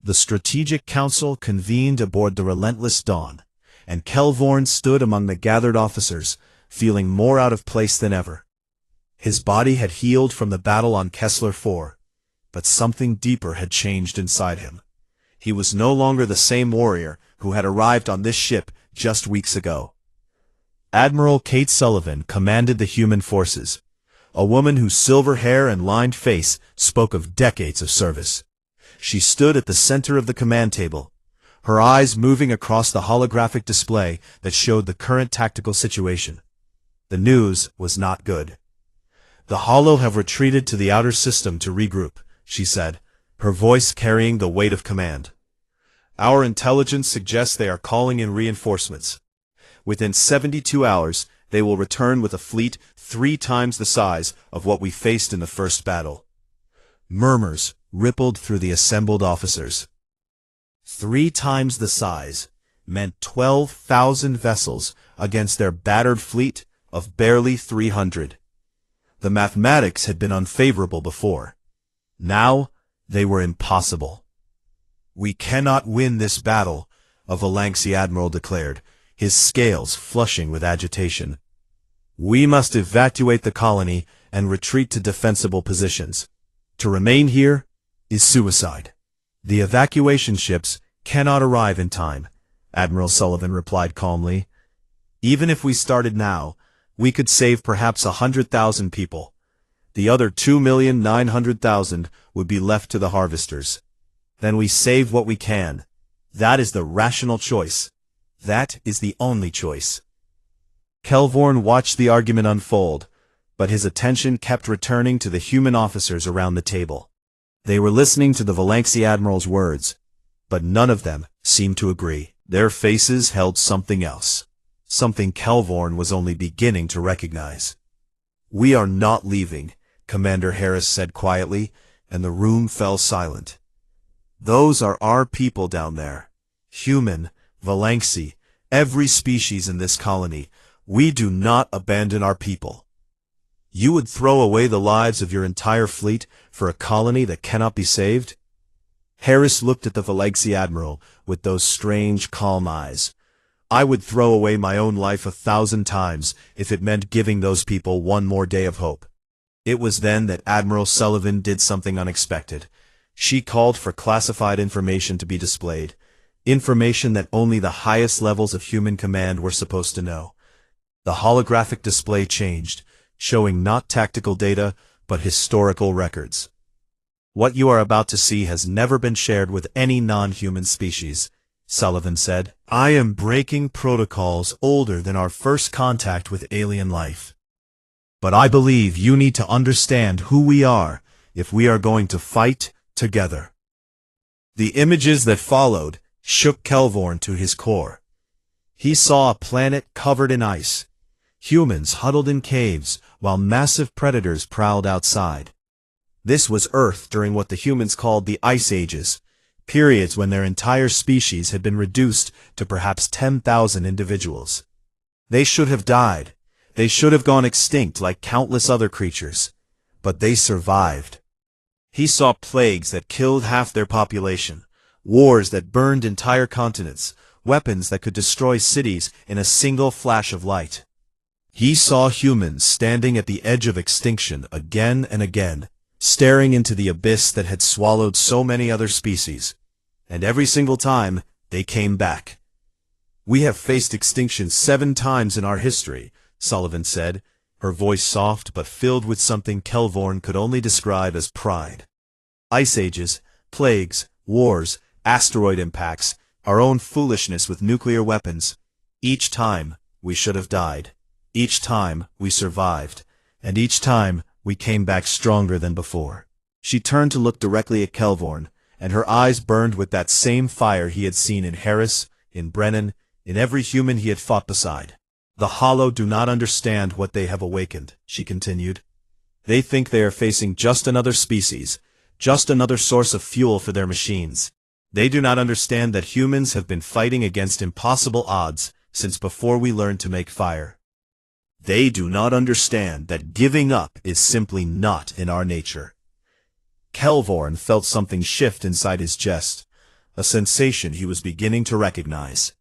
The Strategic Council convened aboard the Relentless Dawn, and Kelvorn stood among the gathered officers, feeling more out of place than ever. His body had healed from the battle on Kessler 4, but something deeper had changed inside him. He was no longer the same warrior who had arrived on this ship just weeks ago. Admiral Kate Sullivan commanded the human forces, a woman whose silver hair and lined face spoke of decades of service. She stood at the center of the command table, her eyes moving across the holographic display that showed the current tactical situation. The news was not good. "The Holo have retreated to the outer system to regroup," she said, her voice carrying the weight of command. "Our intelligence suggests they are calling in reinforcements. Within 72 hours, they will return with a fleet 3 times the size of what we faced in the first battle." Murmurs rippled through the assembled officers. 3 times the size meant 12,000 vessels against their battered fleet of barely 300. The mathematics had been unfavorable before. Now, they were impossible. "We cannot win this battle," a Valanxi admiral declared, his scales flushing with agitation. "We must evacuate the colony and retreat to defensible positions. To remain here is suicide." "The evacuation ships cannot arrive in time," Admiral Sullivan replied calmly. "Even if we started now, we could save perhaps 100,000 people. The other 2,900,000 would be left to the harvesters. Then we save what we can. That is the rational choice. That is the only choice." Kelvorn watched the argument unfold, but his attention kept returning to the human officers around the table. They were listening to the Valanxi admiral's words, but none of them seemed to agree. Their faces held something else, something Kelvorn was only beginning to recognize. "We are not leaving," Commander Harris said quietly, and the room fell silent. "Those are our people down there. Human, Valanxi, every species in this colony. We do not abandon our people." "You would throw away the lives of your entire fleet for a colony that cannot be saved?" Harris looked at the Valanxi admiral with those strange, calm eyes. "I would throw away my own life 1,000 times if it meant giving those people one more day of hope." It was then that Admiral Sullivan did something unexpected. She called for classified information to be displayed, information that only the highest levels of human command were supposed to know. The holographic display changed, showing not tactical data, but historical records. "What you are about to see has never been shared with any non-human species," Sullivan said. "I am breaking protocols older than our first contact with alien life. But I believe you need to understand who we are if we are going to fight together." The images that followed shook Kelvorn to his core. He saw a planet covered in ice, humans huddled in caves while massive predators prowled outside. This was Earth during what the humans called the Ice Ages, periods when their entire species had been reduced to perhaps 10,000 individuals. They should have died. They should have gone extinct like countless other creatures. But they survived. He saw plagues that killed half their population, wars that burned entire continents, weapons that could destroy cities in a single flash of light. He saw humans standing at the edge of extinction again and again, staring into the abyss that had swallowed so many other species. And every single time, they came back. "We have faced extinction 7 times in our history," Sullivan said, her voice soft but filled with something Kelvorn could only describe as pride. "Ice ages, plagues, wars, asteroid impacts, our own foolishness with nuclear weapons. Each time, we should have died. Each time, we survived. And each time, we came back stronger than before." She turned to look directly at Kelvorn, and her eyes burned with that same fire he had seen in Harris, in Brennan, in every human he had fought beside. "The Holo do not understand what they have awakened," she continued. "They think they are facing just another species, just another source of fuel for their machines. They do not understand that humans have been fighting against impossible odds since before we learned to make fire. They do not understand that giving up is simply not in our nature." Kelvorn felt something shift inside his chest, a sensation he was beginning to recognize.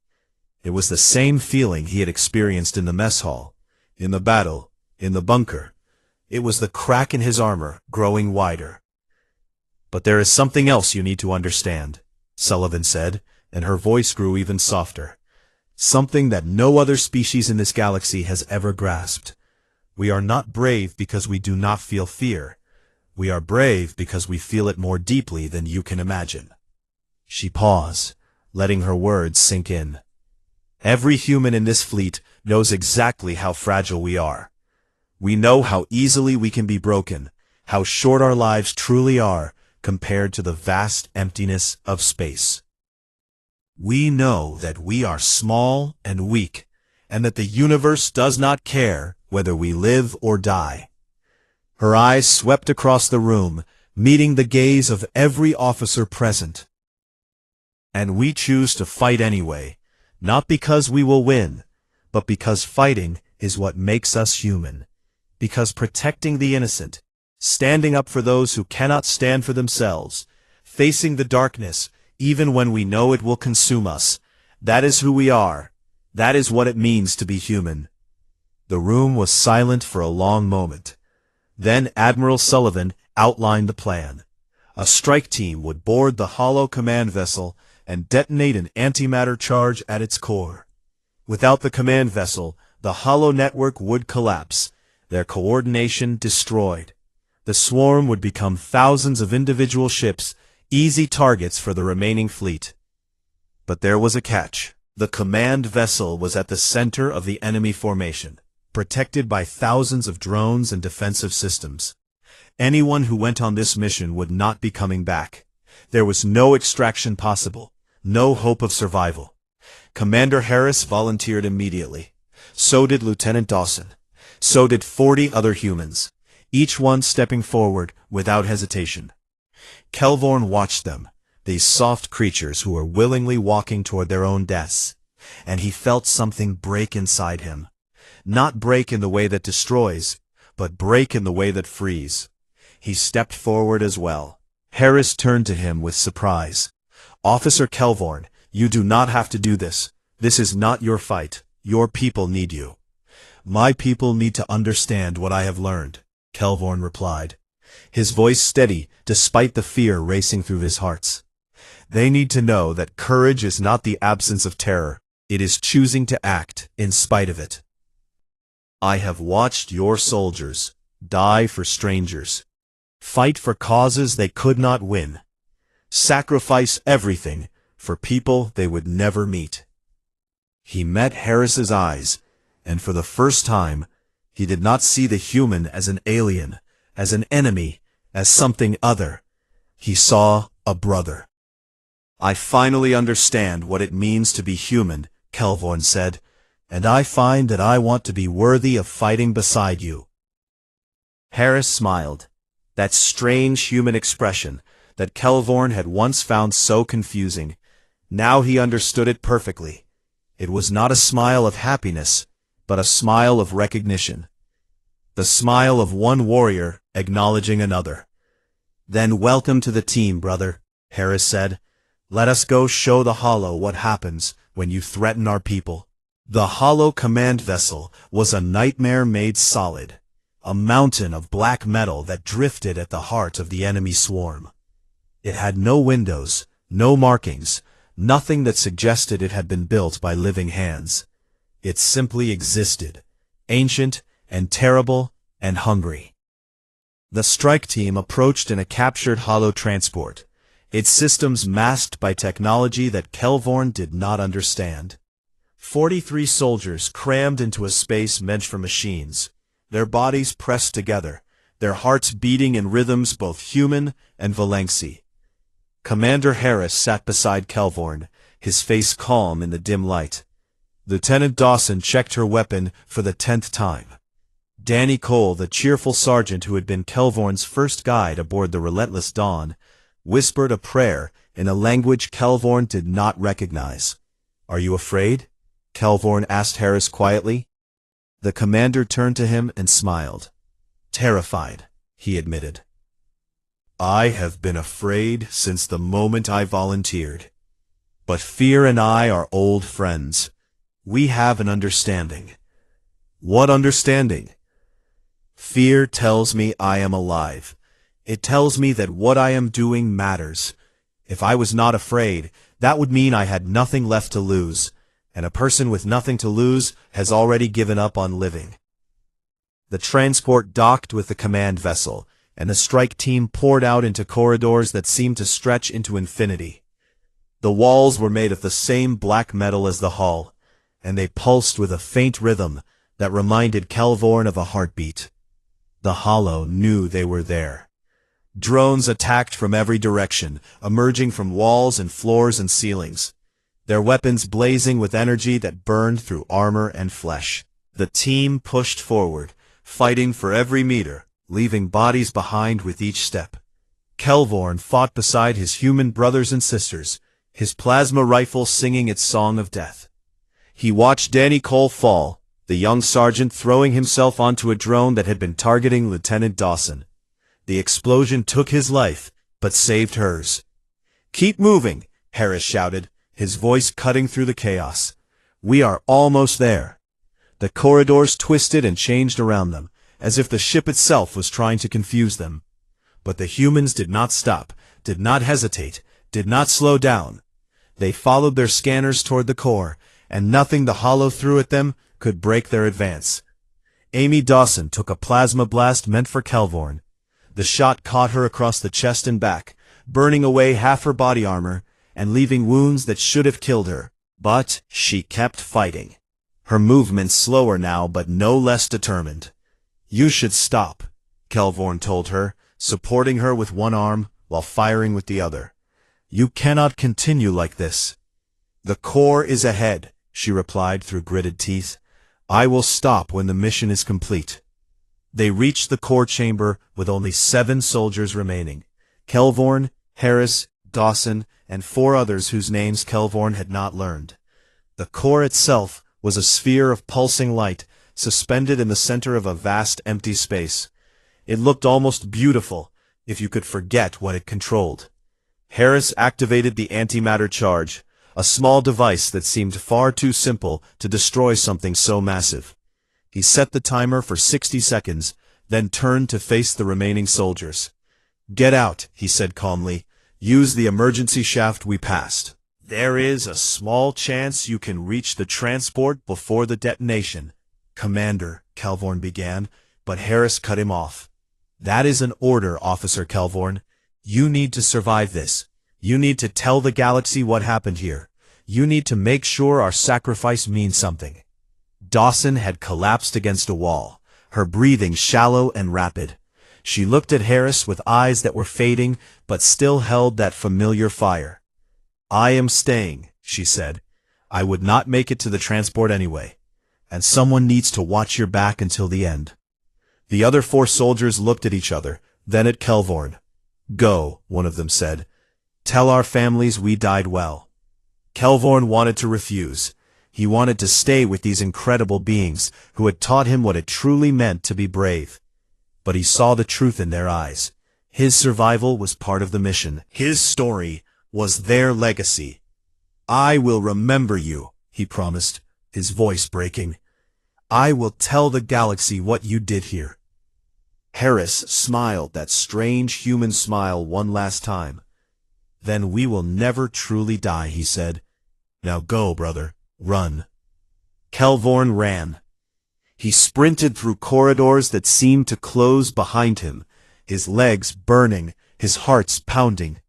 It was the same feeling he had experienced in the mess hall, in the battle, in the bunker. It was the crack in his armor growing wider. "But there is something else you need to understand," Sullivan said, and her voice grew even softer. "Something that no other species in this galaxy has ever grasped. We are not brave because we do not feel fear. We are brave because we feel it more deeply than you can imagine." She paused, letting her words sink in. "Every human in this fleet knows exactly how fragile we are. We know how easily we can be broken, how short our lives truly are compared to the vast emptiness of space. We know that we are small and weak, and that the universe does not care whether we live or die." Her eyes swept across the room, meeting the gaze of every officer present. "And we choose to fight anyway, not because we will win, but because fighting is what makes us human. Because protecting the innocent, standing up for those who cannot stand for themselves, facing the darkness even when we know it will consume us, that is who we are. That is what it means to be human." The room was silent for a long moment. Then Admiral Sullivan outlined the plan. A strike team would board the hollow command vessel and detonate an antimatter charge at its core. Without the command vessel, the hollow network would collapse, their coordination destroyed. The swarm would become thousands of individual ships, easy targets for the remaining fleet. But there was a catch. The command vessel was at the center of the enemy formation, protected by thousands of drones and defensive systems. Anyone who went on this mission would not be coming back. There was no extraction possible, no hope of survival. Commander Harris volunteered immediately. So did Lieutenant Dawson. So did 40 other humans, each one stepping forward without hesitation. Kelvorn watched them, these soft creatures who were willingly walking toward their own deaths, and he felt something break inside him. Not break in the way that destroys, but break in the way that frees. He stepped forward as well. Harris turned to him with surprise. "Officer Kelvorn, you do not have to do this. This is not your fight. Your people need you." "My people need to understand what I have learned," Kelvorn replied, his voice steady despite the fear racing through his hearts. "They need to know that courage is not the absence of terror. It is choosing to act in spite of it. I have watched your soldiers die for strangers, fight for causes they could not win, sacrifice everything for people they would never meet." He met Harris's eyes, and for the first time, he did not see the human as an alien, as an enemy, as something other. He saw a brother. "I finally understand what it means to be human," Kelvorn said, "and I find that I want to be worthy of fighting beside you." Harris smiled, that strange human expression that Kelvorn had once found so confusing. Now he understood it perfectly. It was not a smile of happiness, but a smile of recognition. The smile of one warrior acknowledging another. "Then welcome to the team, brother," Harris said. "Let us go show the Hollow what happens when you threaten our people." The Hollow command vessel was a nightmare made solid, a mountain of black metal that drifted at the heart of the enemy swarm. It had no windows, no markings, nothing that suggested it had been built by living hands. It simply existed, ancient and terrible and hungry. The strike team approached in a captured Hollow transport, its systems masked by technology that Kelvorn did not understand. 43 soldiers crammed into a space meant for machines, their bodies pressed together, their hearts beating in rhythms both human and Valency. Commander Harris sat beside Kelvorn, his face calm in the dim light. Lieutenant Dawson checked her weapon for the 10th time. Danny Cole, the cheerful sergeant who had been Kelvorn's first guide aboard the Relentless Dawn, whispered a prayer in a language Kelvorn did not recognize. "Are you afraid?" Kelvorn asked Harris quietly. The commander turned to him and smiled. "Terrified," he admitted. "I have been afraid since the moment I volunteered." But fear and I are old friends. We have an understanding. What understanding? Fear tells me I am alive. It tells me that what I am doing matters. If I was not afraid, that would mean I had nothing left to lose, and a person with nothing to lose has already given up on living. The transport docked with the command vessel, and the strike team poured out into corridors that seemed to stretch into infinity. The walls were made of the same black metal as the hull, and they pulsed with a faint rhythm that reminded Kelvorn of a heartbeat. The Hollow knew they were there. Drones attacked from every direction, emerging from walls and floors and ceilings, their weapons blazing with energy that burned through armor and flesh. The team pushed forward, fighting for every meter, leaving bodies behind with each step. Kelvorn fought beside his human brothers and sisters, his plasma rifle singing its song of death. He watched Danny Cole fall, the young sergeant throwing himself onto a drone that had been targeting Lieutenant Dawson. The explosion took his life, but saved hers. "Keep moving," Harris shouted, his voice cutting through the chaos. "We are almost there." The corridors twisted and changed around them, as if the ship itself was trying to confuse them. But the humans did not stop, did not hesitate, did not slow down. They followed their scanners toward the core, and nothing the Hollow threw at them could break their advance. Amy Dawson took a plasma blast meant for Kelvorn. The shot caught her across the chest and back, burning away half her body armor, and leaving wounds that should have killed her. But she kept fighting. Her movements slower now, but no less determined. "You should stop," Kelvorn told her, supporting her with one arm while firing with the other. "You cannot continue like this." "The core is ahead," she replied through gritted teeth. "I will stop when the mission is complete." They reached the core chamber with only 7 soldiers remaining. Kelvorn, Harris, Dawson, and 4 others whose names Kelvorn had not learned. The core itself was a sphere of pulsing light, suspended in the center of a vast empty space. It looked almost beautiful, if you could forget what it controlled. Harris activated the antimatter charge, a small device that seemed far too simple to destroy something so massive. He set the timer for 60 seconds, then turned to face the remaining soldiers. "Get out," he said calmly. "Use the emergency shaft we passed. There is a small chance you can reach the transport before the detonation." "Commander," Kelvorn began, but Harris cut him off. "That is an order, Officer Kelvorn. You need to survive this. You need to tell the galaxy what happened here. You need to make sure our sacrifice means something." Dawson had collapsed against a wall, her breathing shallow and rapid. She looked at Harris with eyes that were fading, but still held that familiar fire. "I am staying," she said. "I would not make it to the transport anyway. And someone needs to watch your back until the end." The other 4 soldiers looked at each other, then at Kelvorn. "Go," one of them said. "Tell our families we died well." Kelvorn wanted to refuse. He wanted to stay with these incredible beings who had taught him what it truly meant to be brave. But he saw the truth in their eyes. His survival was part of the mission. His story was their legacy. "I will remember you," he promised, his voice breaking. "I will tell the galaxy what you did here." Harris smiled that strange human smile one last time. "Then we will never truly die," he said. "Now go, brother. Run." Kelvorn ran. He sprinted through corridors that seemed to close behind him, his legs burning, his heart pounding.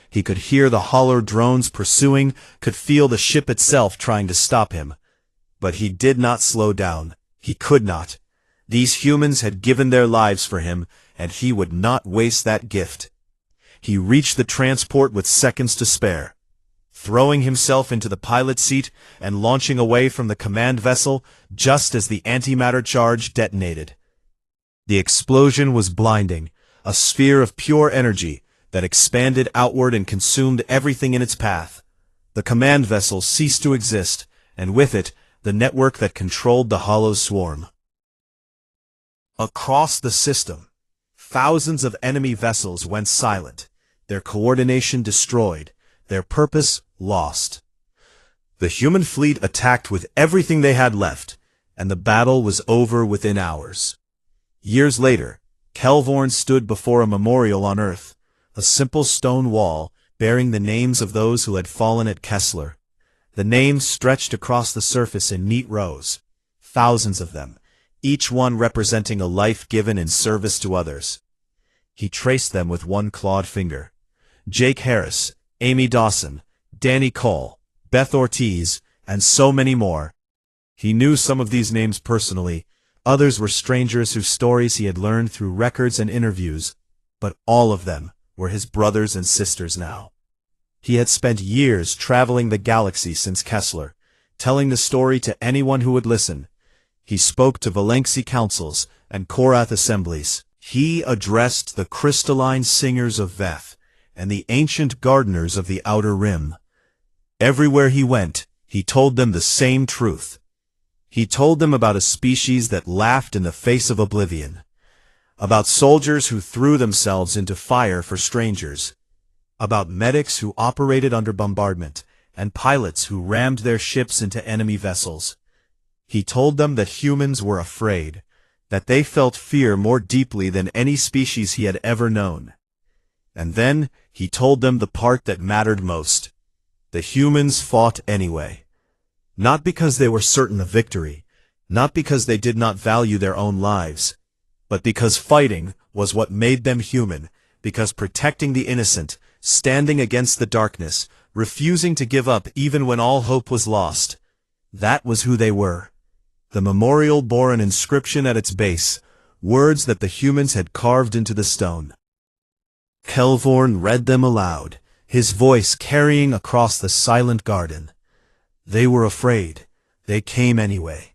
He could hear the Hollow drones pursuing, could feel the ship itself trying to stop him. But he did not slow down. He could not. These humans had given their lives for him, and he would not waste that gift. He reached the transport with seconds to spare. Throwing himself into the pilot seat and launching away from the command vessel just as the antimatter charge detonated. The explosion was blinding, a sphere of pure energy that expanded outward and consumed everything in its path. The command vessel ceased to exist, and with it, the network that controlled the Hollow swarm. Across the system, thousands of enemy vessels went silent, their coordination destroyed, their purpose lost. The human fleet attacked with everything they had left, and the battle was over within hours. Years later, Kelvorn stood before a memorial on Earth, a simple stone wall bearing the names of those who had fallen at Kessler. The names stretched across the surface in neat rows, thousands of them, each one representing a life given in service to others. He traced them with one clawed finger. Jake Harris, Amy Dawson, Danny Cole, Beth Ortiz, and so many more. He knew some of these names personally. Others were strangers whose stories he had learned through records and interviews, but all of them were his brothers and sisters now. He had spent years traveling the galaxy since Kessler, telling the story to anyone who would listen. He spoke to Valenxi councils and Korath assemblies. He addressed the crystalline singers of Veth and the ancient gardeners of the Outer Rim. Everywhere he went, he told them the same truth. He told them about a species that laughed in the face of oblivion, about soldiers who threw themselves into fire for strangers, about medics who operated under bombardment, and pilots who rammed their ships into enemy vessels. He told them that humans were afraid, that they felt fear more deeply than any species he had ever known. And then he told them the part that mattered most. The humans fought anyway. Not because they were certain of victory, not because they did not value their own lives, but because fighting was what made them human, because protecting the innocent, standing against the darkness, refusing to give up even when all hope was lost. That was who they were. The memorial bore an inscription at its base, words that the humans had carved into the stone. Kelvorn read them aloud, his voice carrying across the silent garden. They were afraid. They came anyway.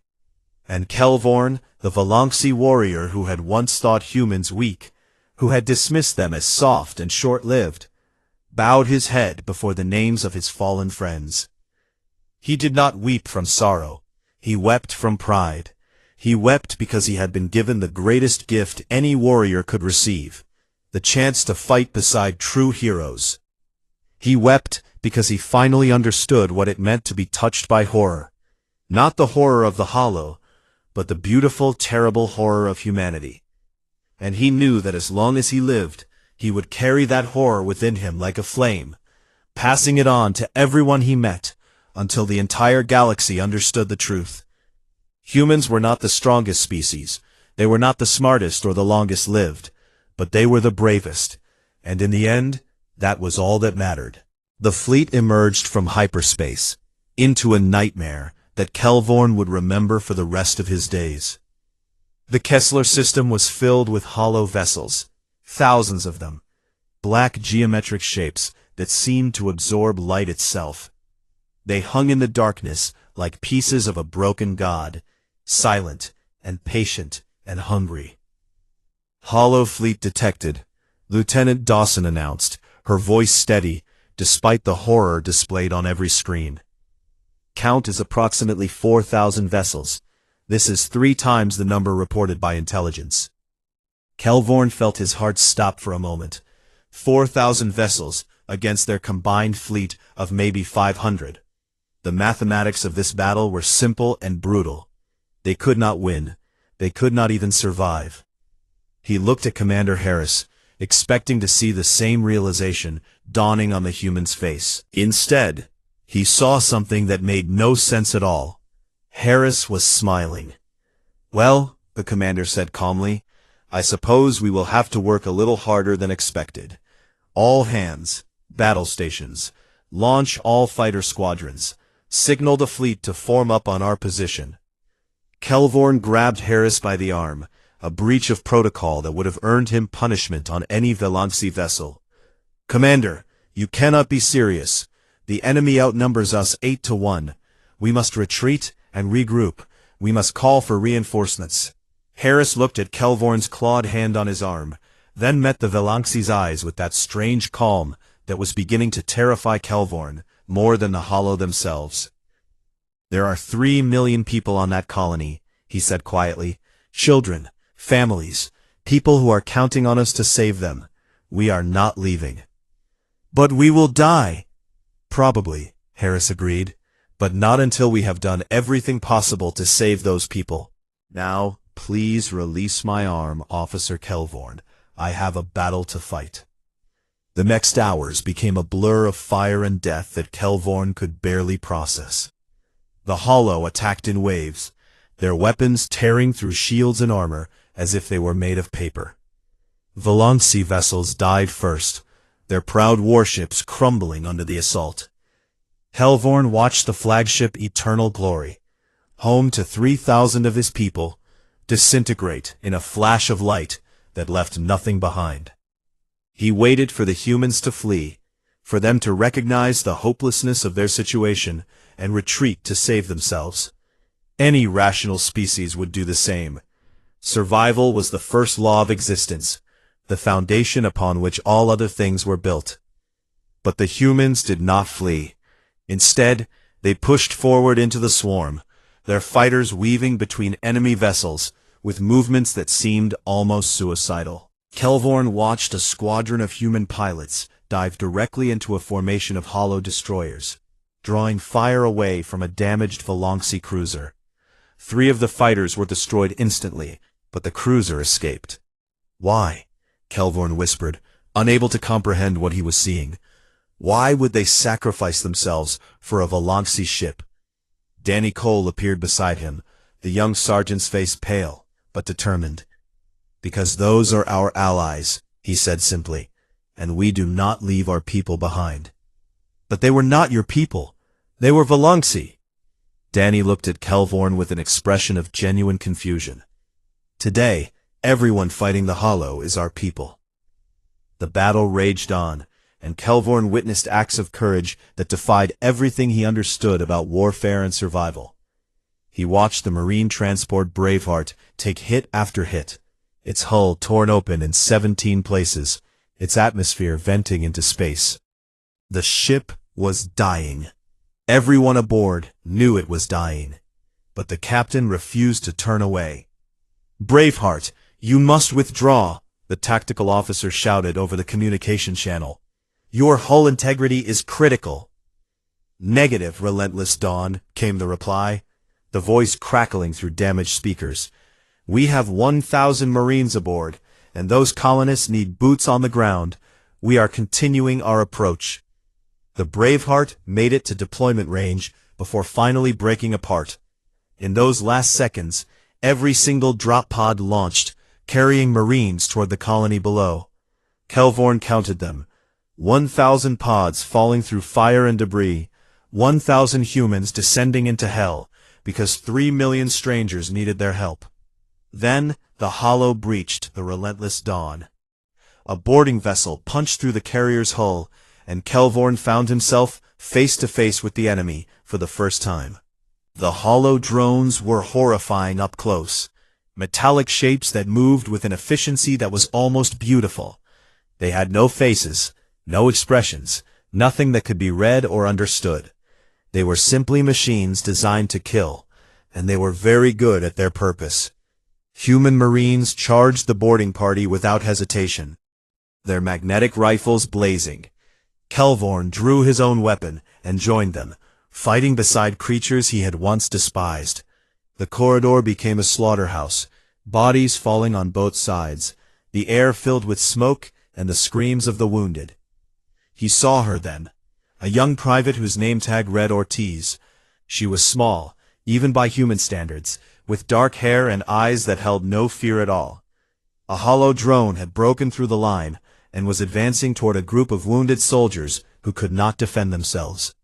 And Kelvorn, the Valanxi warrior who had once thought humans weak, who had dismissed them as soft and short-lived, bowed his head before the names of his fallen friends. He did not weep from sorrow. He wept from pride. He wept because he had been given the greatest gift any warrior could receive, the chance to fight beside true heroes. He wept because he finally understood what it meant to be touched by horror. Not the horror of the hollow, but the beautiful, terrible horror of humanity. And he knew that as long as he lived, he would carry that horror within him like a flame, passing it on to everyone he met, until the entire galaxy understood the truth. Humans were not the strongest species, they were not the smartest or the longest lived, but they were the bravest, and in the end, that was all that mattered. The fleet emerged from hyperspace, into a nightmare that Kelvorn would remember for the rest of his days. The Kessler system was filled with hollow vessels, thousands of them, black geometric shapes that seemed to absorb light itself. They hung in the darkness like pieces of a broken god, silent and patient and hungry. Hollow fleet detected, Lieutenant Dawson announced, her voice steady, despite the horror displayed on every screen. Count is approximately 4,000 vessels. This is 3 times the number reported by intelligence. Kelvorn felt his heart stop for a moment. 4,000 vessels against their combined fleet of maybe 500. The mathematics of this battle were simple and brutal. They could not win. They could not even survive. He looked at Commander Harris, expecting to see the same realization dawning on the human's face. Instead, he saw something that made no sense at all. Harris was smiling. "Well," the commander said calmly, "I suppose we will have to work a little harder than expected. All hands, battle stations, launch all fighter squadrons, signal the fleet to form up on our position." Kelvorn grabbed Harris by the arm, a breach of protocol that would have earned him punishment on any Valanxi vessel. "Commander, you cannot be serious. The enemy outnumbers us 8-1. We must retreat and regroup. We must call for reinforcements." Harris looked at Kelvorn's clawed hand on his arm, then met the Valanxi's eyes with that strange calm that was beginning to terrify Kelvorn more than the hollow themselves. "There are 3 million people on that colony," he said quietly. "Children, families, people who are counting on us to save them. We are not leaving." "But we will die," Probably, Harris agreed, but not until we have done everything possible to save those people. Now, please release my arm, Officer Kelvorn. I have a battle to fight. The next hours became a blur of fire and death that Kelvorn could barely process. The Hollow attacked in waves, their weapons tearing through shields and armor as if they were made of paper. Valancy vessels died first, their proud warships crumbling under the assault. Kelvorn watched the flagship Eternal Glory, home to 3,000 of his people, disintegrate in a flash of light that left nothing behind. He waited for the humans to flee, for them to recognize the hopelessness of their situation and retreat to save themselves. Any rational species would do the same. Survival was the first law of existence, the foundation upon which all other things were built. But the humans did not flee. Instead, they pushed forward into the swarm, their fighters weaving between enemy vessels with movements that seemed almost suicidal. Kelvorn watched a squadron of human pilots dive directly into a formation of hollow destroyers, drawing fire away from a damaged Valancy cruiser. 3 of the fighters were destroyed instantly, but the cruiser escaped. Why? Kelvorn whispered, unable to comprehend what he was seeing. Why would they sacrifice themselves for a Valancy ship? Danny Cole appeared beside him, the young sergeant's face pale, but determined. Because those are our allies, he said simply, and we do not leave our people behind. But they were not your people. They were Valancy. Danny looked at Kelvorn with an expression of genuine confusion. Today, everyone fighting the Hollow is our people. The battle raged on, and Kelvorn witnessed acts of courage that defied everything he understood about warfare and survival. He watched the marine transport Braveheart take hit after hit, its hull torn open in 17 places, its atmosphere venting into space. The ship was dying. Everyone aboard knew it was dying, but the captain refused to turn away. "Braveheart, you must withdraw," the tactical officer shouted over the communication channel. "Your hull integrity is critical." "Negative, Relentless Dawn," came the reply, the voice crackling through damaged speakers. "We have 1,000 Marines aboard, and those colonists need boots on the ground. We are continuing our approach." The Braveheart made it to deployment range before finally breaking apart. In those last seconds, every single drop pod launched, carrying Marines toward the colony below. Kelvorn counted them. 1,000 pods falling through fire and debris, 1,000 humans descending into hell, because 3 million strangers needed their help. Then the Hollow breached the Relentless Dawn. A boarding vessel punched through the carrier's hull, and Kelvorn found himself face to face with the enemy for the first time. The Hollow drones were horrifying up close, metallic shapes that moved with an efficiency that was almost beautiful. They had no faces, no expressions, nothing that could be read or understood. They were simply machines designed to kill, and they were very good at their purpose. Human Marines charged the boarding party without hesitation, their magnetic rifles blazing. Kelvorn drew his own weapon and joined them, fighting beside creatures he had once despised. The corridor became a slaughterhouse, bodies falling on both sides, the air filled with smoke and the screams of the wounded. He saw her then, a young private whose name tag read Ortiz. She was small, even by human standards, with dark hair and eyes that held no fear at all. A Hollow drone had broken through the line and was advancing toward a group of wounded soldiers who could not defend themselves.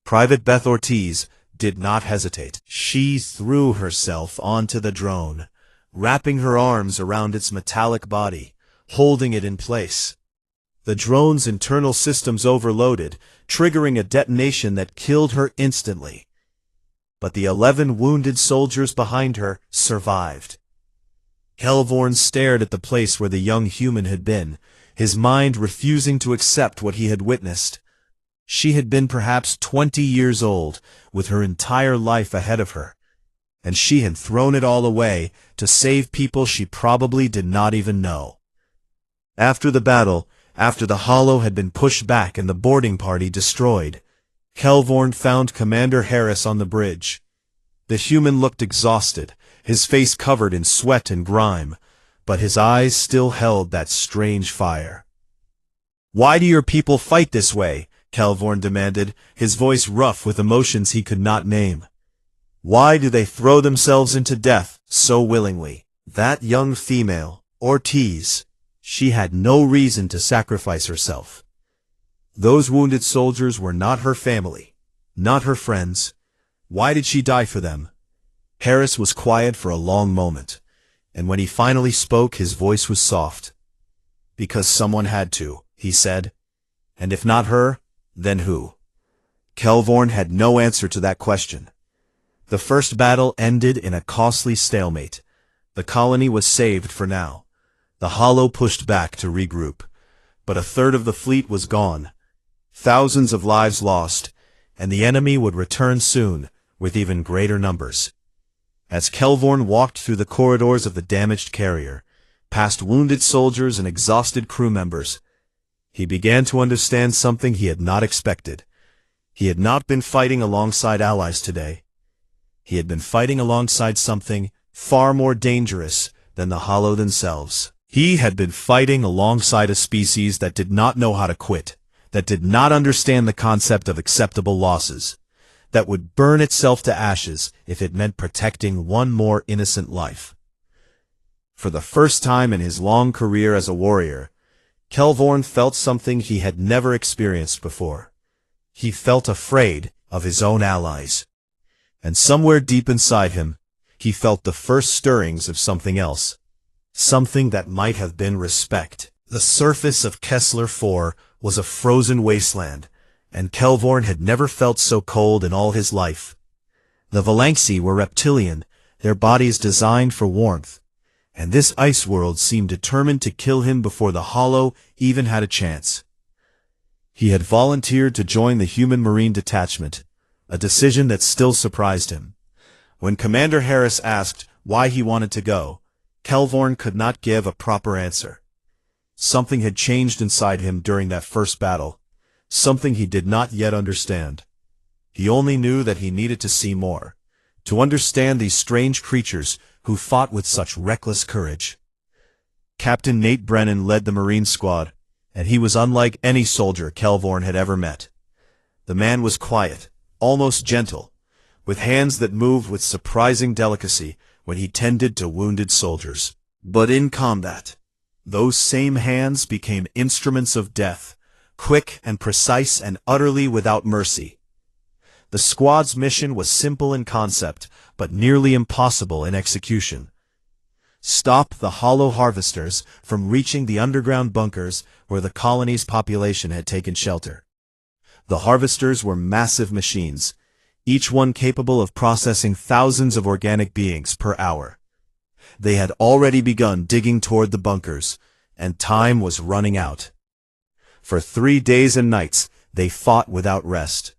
Private Beth Ortiz did not hesitate. She threw herself onto the drone, wrapping her arms around its metallic body, holding it in place. The drone's internal systems overloaded, triggering a detonation that killed her instantly. But the 11 wounded soldiers behind her survived. Kelvorn stared at the place where the young human had been, his mind refusing to accept what he had witnessed. She had been perhaps 20 years old, with her entire life ahead of her, and she had thrown it all away to save people she probably did not even know. After the battle, after the Hollow had been pushed back and the boarding party destroyed, Kelvorn found Commander Harris on the bridge. The human looked exhausted, his face covered in sweat and grime, but his eyes still held that strange fire. "Why do your people fight this way?" Kelvorn demanded, his voice rough with emotions he could not name. "Why do they throw themselves into death so willingly?" That young female, Ortiz, she had no reason to sacrifice herself. Those wounded soldiers were not her family, not her friends. Why did she die for them? Harris was quiet for a long moment, and when he finally spoke, his voice was soft. "Because someone had to," he said. "And if not her, then who?" Kelvorn had no answer to that question. The first battle ended in a costly stalemate. The colony was saved for now. The Hollow pushed back to regroup, but a third of the fleet was gone. Thousands of lives lost, and the enemy would return soon with even greater numbers. As Kelvorn walked through the corridors of the damaged carrier, past wounded soldiers and exhausted crew members, he began to understand something he had not expected. He had not been fighting alongside allies today. He had been fighting alongside something far more dangerous than the Hollow themselves. He had been fighting alongside a species that did not know how to quit, that did not understand the concept of acceptable losses, that would burn itself to ashes if it meant protecting one more innocent life. For the first time in his long career as a warrior, Kelvorn felt something he had never experienced before. He felt afraid of his own allies. And somewhere deep inside him, he felt the first stirrings of something else. Something that might have been respect. The surface of Kessler 4 was a frozen wasteland, and Kelvorn had never felt so cold in all his life. The Valanxi were reptilian, their bodies designed for warmth, and this ice world seemed determined to kill him before the Hollow even had a chance. He had volunteered to join the Human Marine Detachment, a decision that still surprised him. When Commander Harris asked why he wanted to go, Kelvorn could not give a proper answer. Something had changed inside him during that first battle, something he did not yet understand. He only knew that he needed to see more, to understand these strange creatures who fought with such reckless courage. Captain Nate Brennan led the Marine squad, and he was unlike any soldier Kelvorn had ever met. The man was quiet, almost gentle, with hands that moved with surprising delicacy when he tended to wounded soldiers. But in combat, those same hands became instruments of death, quick and precise and utterly without mercy. The squad's mission was simple in concept, but nearly impossible in execution. Stop the Hollow harvesters from reaching the underground bunkers where the colony's population had taken shelter. The harvesters were massive machines, each one capable of processing thousands of organic beings per hour. They had already begun digging toward the bunkers, and time was running out. For 3 days and nights, they fought without rest.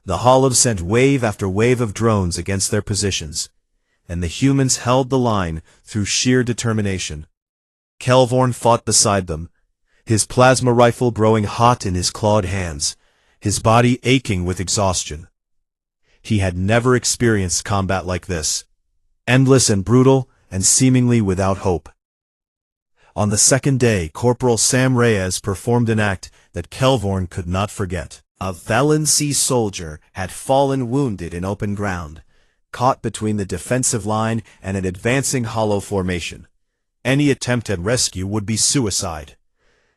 The Hollows sent wave after wave of drones against their positions, and the humans held the line through sheer determination. Kelvorn fought beside them, his plasma rifle growing hot in his clawed hands, his body aching with exhaustion. He had never experienced combat like this, endless and brutal and seemingly without hope. On the second day, Corporal Sam Reyes performed an act that Kelvorn could not forget. A Valanxi soldier had fallen wounded in open ground, caught between the defensive line and an advancing Hollow formation. Any attempt at rescue would be suicide.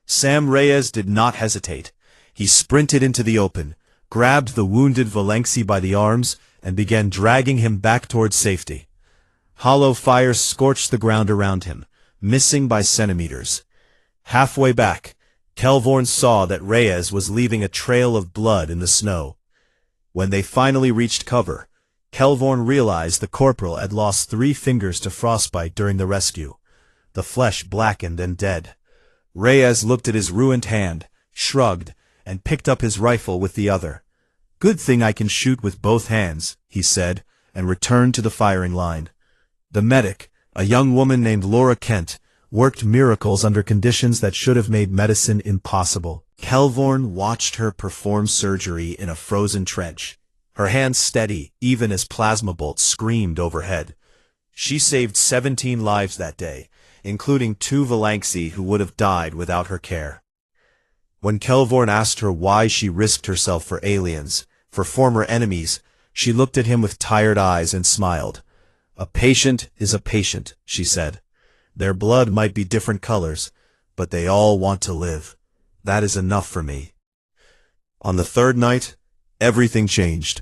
Sam Reyes did not hesitate. He sprinted into the open, grabbed the wounded Valanxi by the arms, and began dragging him back towards safety. Hollow fire scorched the ground around him, missing by centimeters. Halfway back, Kelvorn saw that Reyes was leaving a trail of blood in the snow. When they finally reached cover, Kelvorn realized the corporal had lost 3 fingers to frostbite during the rescue, the flesh blackened and dead. Reyes looked at his ruined hand, shrugged, and picked up his rifle with the other. "Good thing I can shoot with both hands," he said, and returned to the firing line. The medic, a young woman named Laura Kent, worked miracles under conditions that should have made medicine impossible. Kelvorn watched her perform surgery in a frozen trench, her hands steady even as plasma bolts screamed overhead. She saved 17 lives that day, including 2 Valanxi who would have died without her care. When Kelvorn asked her why she risked herself for aliens, for former enemies, she looked at him with tired eyes and smiled. "A patient is a patient," she said. "Their blood might be different colors, but they all want to live. That is enough for me." On the third night, everything changed.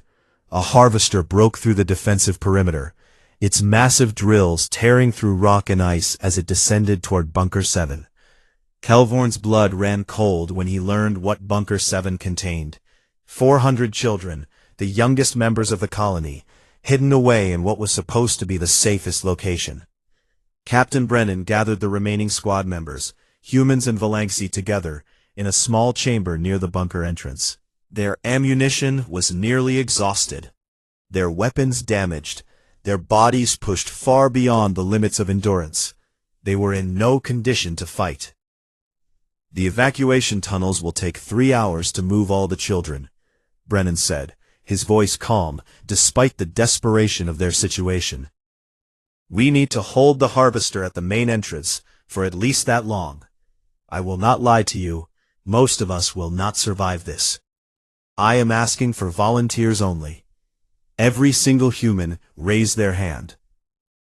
A harvester broke through the defensive perimeter, its massive drills tearing through rock and ice as it descended toward Bunker 7. Kelvorn's blood ran cold when he learned what Bunker 7 contained. 400 children, the youngest members of the colony, hidden away in what was supposed to be the safest location. Captain Brennan gathered the remaining squad members, humans and Valanxi together, in a small chamber near the bunker entrance. Their ammunition was nearly exhausted, their weapons damaged, their bodies pushed far beyond the limits of endurance. They were in no condition to fight. "The evacuation tunnels will take 3 hours to move all the children," Brennan said, his voice calm, despite the desperation of their situation. "We need to hold the harvester at the main entrance for at least that long. I will not lie to you, most of us will not survive this. I am asking for volunteers only." Every single human raised their hand.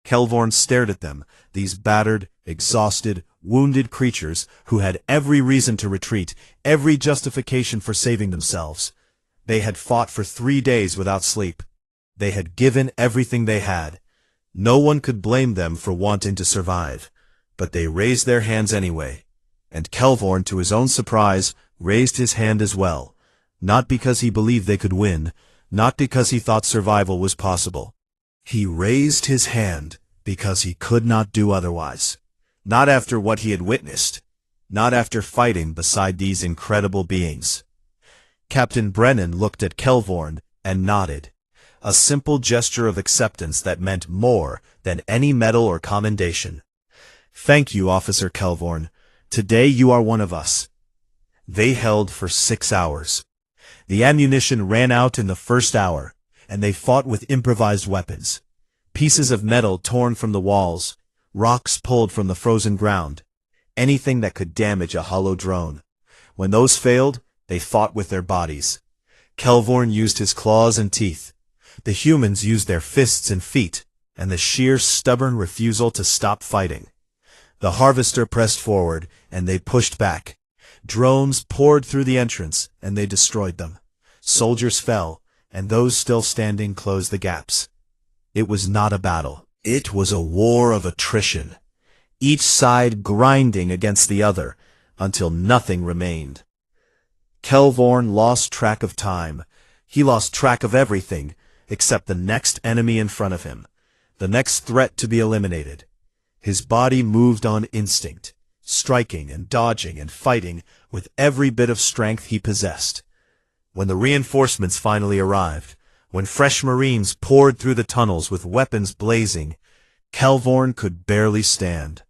Kelvorn stared at them, these battered, exhausted, wounded creatures who had every reason to retreat, every justification for saving themselves. They had fought for 3 days without sleep. They had given everything they had. No one could blame them for wanting to survive, but they raised their hands anyway. And Kelvorn, to his own surprise, raised his hand as well, not because he believed they could win, not because he thought survival was possible. He raised his hand because he could not do otherwise. Not after what he had witnessed, not after fighting beside these incredible beings. Captain Brennan looked at Kelvorn and nodded, a simple gesture of acceptance that meant more than any medal or commendation. "Thank you, Officer Kelvorn. Today you are one of us." They held for 6 hours. The ammunition ran out in the first hour, and they fought with improvised weapons. Pieces of metal torn from the walls, rocks pulled from the frozen ground, anything that could damage a hollow drone. When those failed, they fought with their bodies. Kelvorn used his claws and teeth. The humans used their fists and feet, and the sheer stubborn refusal to stop fighting. The harvester pressed forward, and they pushed back. Drones poured through the entrance, and they destroyed them. Soldiers fell, and those still standing closed the gaps. It was not a battle. It was a war of attrition, each side grinding against the other, until nothing remained. Kelvorn lost track of time. He lost track of everything, except the next enemy in front of him, the next threat to be eliminated. His body moved on instinct, striking and dodging and fighting with every bit of strength he possessed. When the reinforcements finally arrived, when fresh Marines poured through the tunnels with weapons blazing, Kelvorn could barely stand.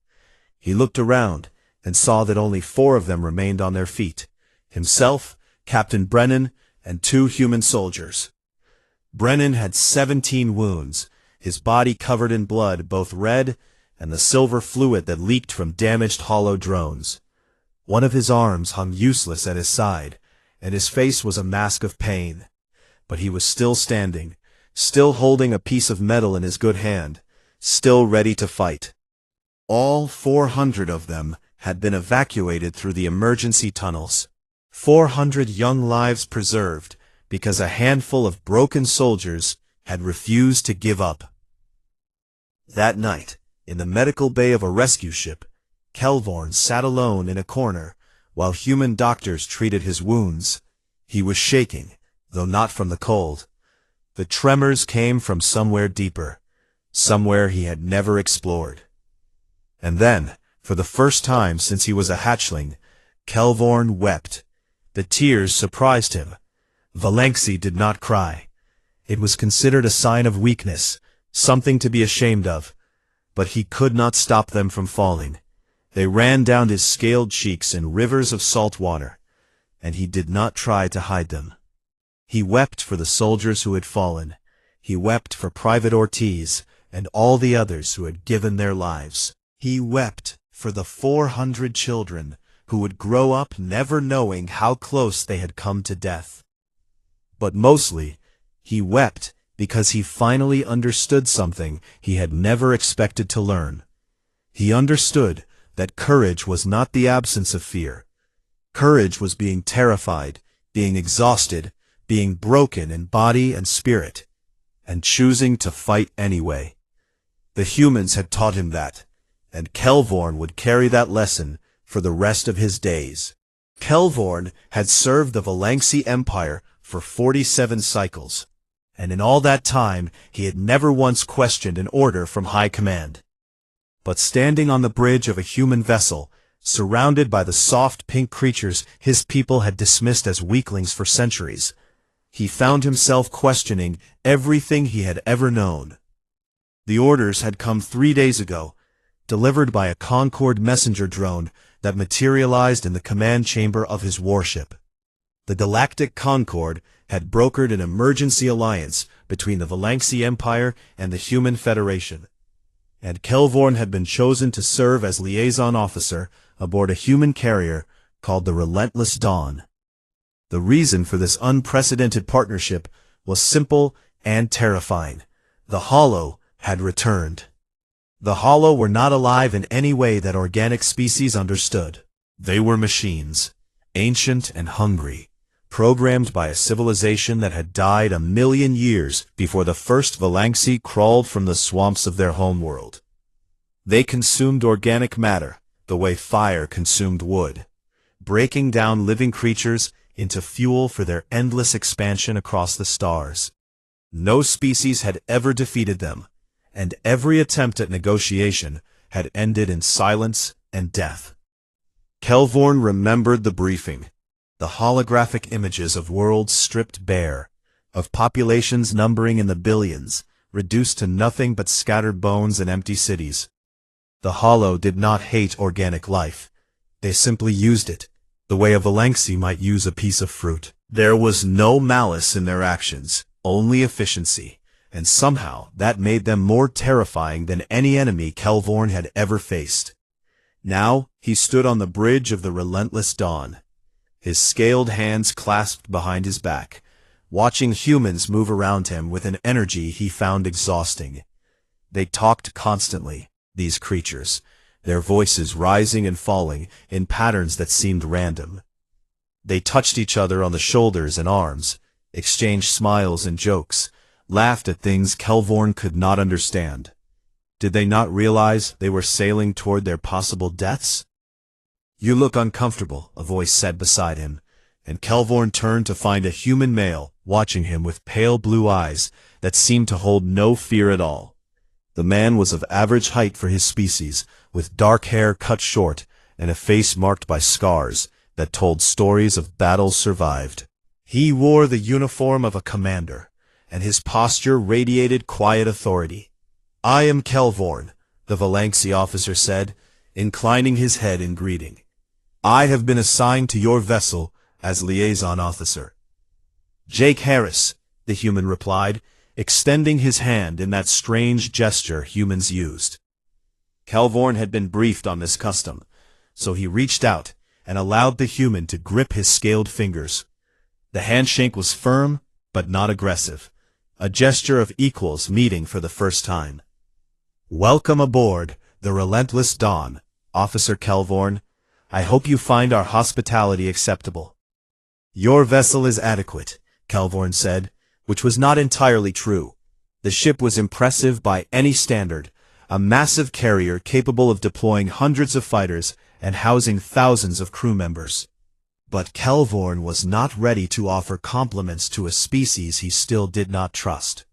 He looked around and saw that only 4 of them remained on their feet: himself, Captain Brennan, and 2 human soldiers. Brennan had 17 wounds, his body covered in blood, both red and the silver fluid that leaked from damaged hollow drones. One of his arms hung useless at his side, and his face was a mask of pain. But he was still standing, still holding a piece of metal in his good hand, still ready to fight. All 400 of them had been evacuated through the emergency tunnels. 400 young lives preserved because a handful of broken soldiers had refused to give up. That night, in the medical bay of a rescue ship, Kelvorn sat alone in a corner while human doctors treated his wounds. He was shaking, though not from the cold. The tremors came from somewhere deeper, somewhere he had never explored. And then, for the first time since he was a hatchling, Kelvorn wept. The tears surprised him. Valanxi did not cry. It was considered a sign of weakness, something to be ashamed of. But he could not stop them from falling. They ran down his scaled cheeks in rivers of salt water. and he did not try to hide them. He wept for the soldiers who had fallen. He wept for Private Ortiz and all the others who had given their lives. He wept for the 400 children who would grow up never knowing how close they had come to death. But mostly, he wept because he finally understood something he had never expected to learn. He understood that courage was not the absence of fear. Courage was being terrified, being exhausted, being broken in body and spirit, and choosing to fight anyway. The humans had taught him that, and Kelvorn would carry that lesson for the rest of his days. Kelvorn had served the Valanxi Empire for 47 cycles, and in all that time he had never once questioned an order from high command. But standing on the bridge of a human vessel, surrounded by the soft pink creatures his people had dismissed as weaklings for centuries, he found himself questioning everything he had ever known. The orders had come 3 days ago, delivered by a Concorde messenger drone that materialized in the command chamber of his warship. The Galactic Concorde had brokered an emergency alliance between the Valanxi Empire and the Human Federation, and Kelvorn had been chosen to serve as liaison officer aboard a human carrier called the Relentless Dawn. The reason for this unprecedented partnership was simple and terrifying. The Hollow had returned. The Hollow were not alive in any way that organic species understood. They were machines, ancient and hungry, programmed by a civilization that had died 1,000,000 years before the first Valanxi crawled from the swamps of their homeworld. They consumed organic matter the way fire consumed wood, breaking down living creatures into fuel for their endless expansion across the stars. No species had ever defeated them, and every attempt at negotiation had ended in silence and death. Kelvorn remembered the briefing, the holographic images of worlds stripped bare, of populations numbering in the billions, reduced to nothing but scattered bones and empty cities. The Hollow did not hate organic life. They simply used it, the way a Valanxi might use a piece of fruit. There was no malice in their actions, only efficiency, and somehow that made them more terrifying than any enemy Kelvorn had ever faced. Now he stood on the bridge of the Relentless Dawn, his scaled hands clasped behind his back, watching humans move around him with an energy he found exhausting. They talked constantly, these creatures, their voices rising and falling in patterns that seemed random. They touched each other on the shoulders and arms, exchanged smiles and jokes, laughed at things Kelvorn could not understand. Did they not realize they were sailing toward their possible deaths? "You look uncomfortable," a voice said beside him, and Kelvorn turned to find a human male watching him with pale blue eyes that seemed to hold no fear at all. The man was of average height for his species, with dark hair cut short and a face marked by scars that told stories of battles survived. He wore the uniform of a commander, and his posture radiated quiet authority. "I am Kelvorn," the Valanxi officer said, inclining his head in greeting. "I have been assigned to your vessel as liaison officer." "Jake Harris," the human replied, extending his hand in that strange gesture humans used. Kelvorn had been briefed on this custom, so he reached out and allowed the human to grip his scaled fingers. The handshake was firm, but not aggressive, a gesture of equals meeting for the first time. "Welcome aboard the Relentless Dawn, Officer Kelvorn. I hope you find our hospitality acceptable." "Your vessel is adequate," Kelvorn said, which was not entirely true. The ship was impressive by any standard, a massive carrier capable of deploying hundreds of fighters and housing thousands of crew members. But Kelvorn was not ready to offer compliments to a species he still did not trust.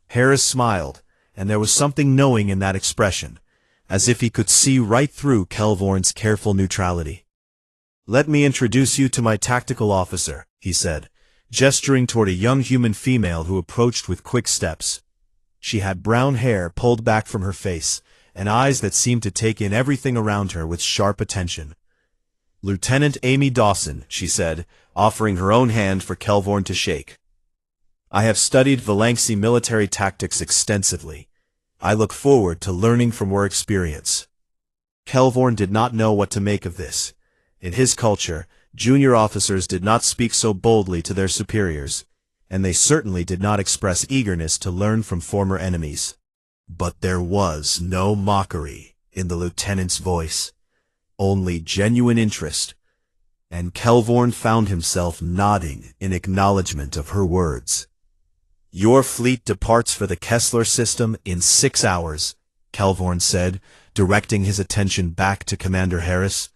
Harris smiled, and there was something knowing in that expression, as if he could see right through Kelvorn's careful neutrality. "Let me introduce you to my tactical officer," he said, gesturing toward a young human female who approached with quick steps. She had brown hair pulled back from her face, and eyes that seemed to take in everything around her with sharp attention. "Lieutenant Amy Dawson," she said, offering her own hand for Kelvorn to shake. I have studied Valanxi military tactics extensively. I look forward to learning from your experience. Kelvorn did not know what to make of this. In his culture, junior officers did not speak so boldly to their superiors, and they certainly did not express eagerness to learn from former enemies. But there was no mockery in the lieutenant's voice, only genuine interest, and Kelvorn found himself nodding in acknowledgement of her words. "Your fleet departs for the Kessler system in 6 hours," Kelvorn said, directing his attention back to Commander Harris.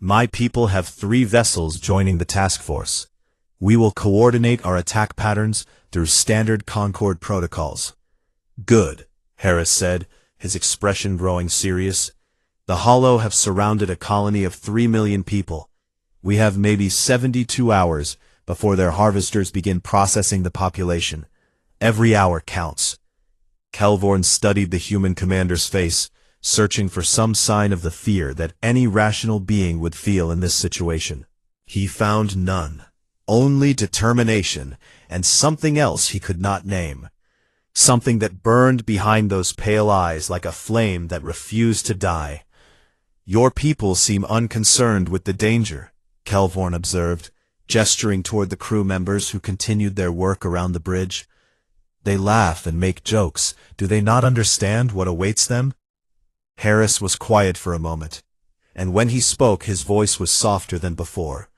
"My people have 3 vessels joining the task force. We will coordinate our attack patterns through standard Concord protocols." "Good," Harris said, his expression growing serious. "The Hollow have surrounded a colony of 3 million people. We have maybe 72 hours before their harvesters begin processing the population. Every hour counts." Kelvorn studied the human commander's face, searching for some sign of the fear that any rational being would feel in this situation. He found none, only determination and something else he could not name. Something that burned behind those pale eyes like a flame that refused to die. "Your people seem unconcerned with the danger," Kelvorn observed, gesturing toward the crew members who continued their work around the bridge. "They laugh and make jokes. Do they not understand what awaits them?" Harris was quiet for a moment, and when he spoke his voice was softer than before.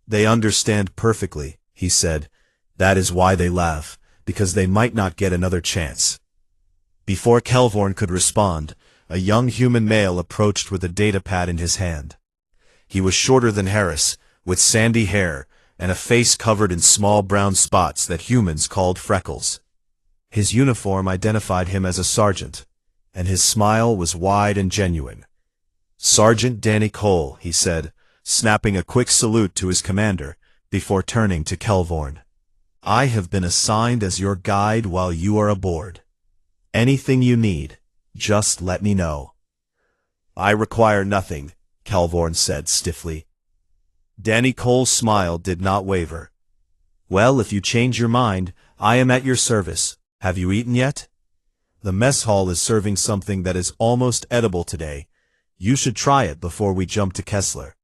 "They understand perfectly," he said. "That is why they laugh, because they might not get another chance." Before Kelvorn could respond, a young human male approached with a datapad in his hand. He was shorter than Harris, with sandy hair and a face covered in small brown spots that humans called freckles. His uniform identified him as a sergeant, and his smile was wide and genuine. "Sergeant Danny Cole," he said, snapping a quick salute to his commander, before turning to Kelvorn. "I have been assigned as your guide while you are aboard. Anything you need, just let me know." "I require nothing," Kelvorn said stiffly. Danny Cole's smile did not waver. "Well, if you change your mind, I am at your service. Have you eaten yet? The mess hall is serving something that is almost edible today. You should try it before we jump to Kessler."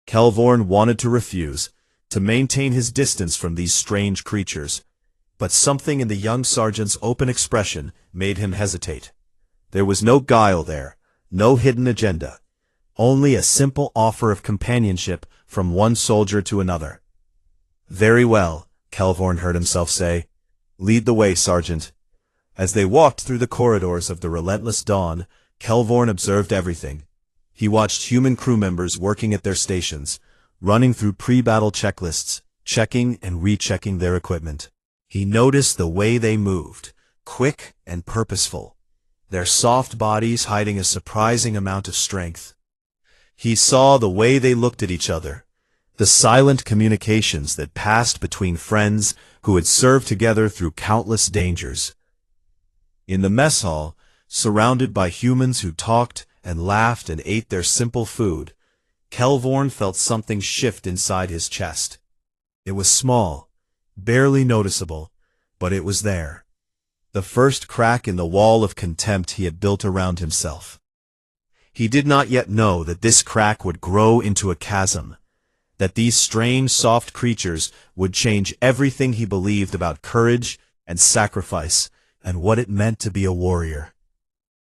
Kelvorn wanted to refuse, to maintain his distance from these strange creatures, but something in the young sergeant's open expression made him hesitate. There was no guile there, no hidden agenda, only a simple offer of companionship from one soldier to another. "Very well," Kelvorn heard himself say. "Lead the way, Sergeant." As they walked through the corridors of the relentless dawn, Kelvorn observed everything. He watched human crew members working at their stations, running through pre-battle checklists, checking and rechecking their equipment. He noticed the way they moved, quick and purposeful, their soft bodies hiding a surprising amount of strength. He saw the way they looked at each other, the silent communications that passed between friends who had served together through countless dangers. In the mess hall, surrounded by humans who talked and laughed and ate their simple food, Kelvorn felt something shift inside his chest. It was small, barely noticeable, but it was there. The first crack in the wall of contempt he had built around himself. He did not yet know that this crack would grow into a chasm, that these strange, soft creatures would change everything he believed about courage and sacrifice and what it meant to be a warrior.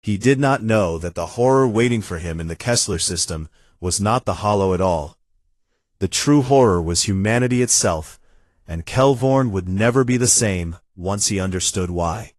He did not know that the horror waiting for him in the Kessler system was not the Hollow at all. The true horror was humanity itself, and Kelvorn would never be the same once he understood why.